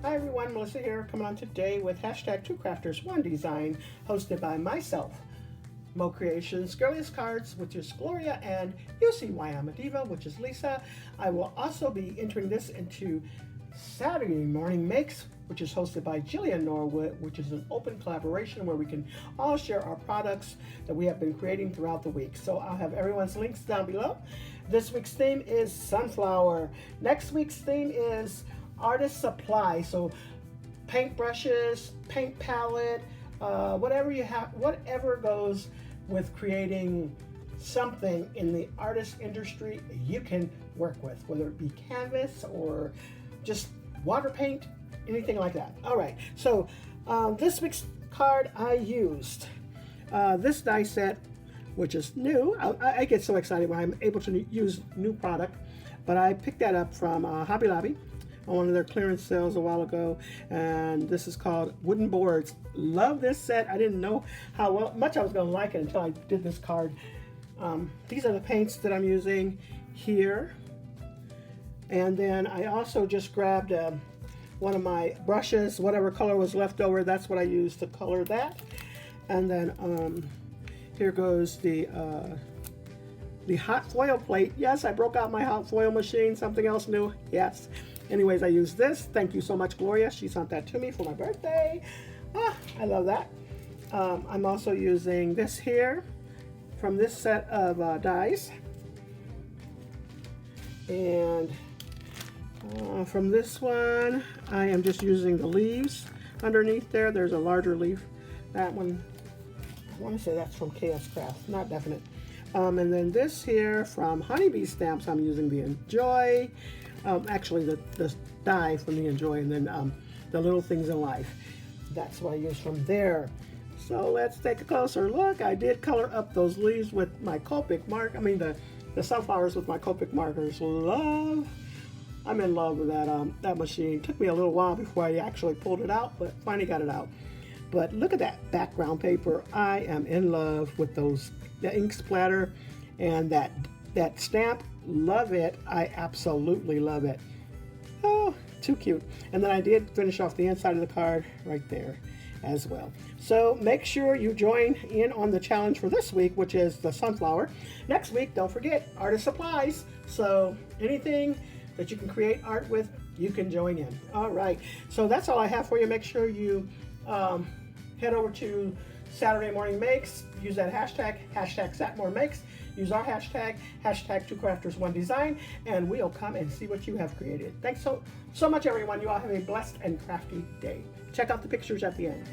Hi everyone, Melissa here, coming on today with hashtag Two Crafters One Design, hosted by myself, Mo Creations, Girliest Cards, which is Gloria, and You See Why I'm a Diva, which is Lisa. I will also be entering this into Saturday Morning Makes, which is hosted by Jillian Norwood, which is an open collaboration where we can all share our products that we have been creating throughout the week. So I'll have everyone's links down below. This week's theme is sunflower. Next week's theme is artist supply. So paint brushes, paint palette, whatever you have, whatever goes with creating something in the artist industry you can work with, whether it be canvas or just water paint, anything like that. All right, so this week's card I used this die set, which is new. I get so excited when I'm able to use new product, but I picked that up from Hobby Lobby on one of their clearance sales a while ago, and this is called Wooden Boards. Love this set. I didn't know how much I was going to like it until I did this card. These are the paints that I'm using here, and then I also just grabbed one of my brushes, whatever color was left over, that's what I used to color that. And then here goes the hot foil plate. Yes, I broke out my hot foil machine, something else new, yes. Anyways, I use this. Thank you so much, Gloria. She sent that to me for my birthday. I love that. I'm also using this here from this set of dies. And from this one, I am just using the leaves underneath there. There's a larger leaf. That one, I want to say that's from KS Craft, not definite. And then this here from Honeybee Stamps, I'm using the Enjoy. Actually, the die from the Enjoy, and then the Little Things in Life. That's what I use from there. So let's take a closer look. I did color up those leaves with my Copic mark. I mean the sunflowers with my Copic markers. I'm in love with that machine. Took me a little while before I actually pulled it out, but finally got it out. But look at that background paper. I am in love with the ink splatter and that stamp. Love it. I absolutely love it. Oh, too cute. And then I did finish off the inside of the card right there as well. So make sure you join in on the challenge for this week, which is the sunflower. Next week, don't forget, artist supplies. So anything that you can create art with, you can join in. All right, so that's all I have for you. Make sure you head over to Saturday Morning Makes, use that hashtag SatMoreMakes, use our hashtag Two Crafters One Design, and we'll come and see what you have created. Thanks so much, everyone. You all have a blessed and crafty day. Check out the pictures at the end.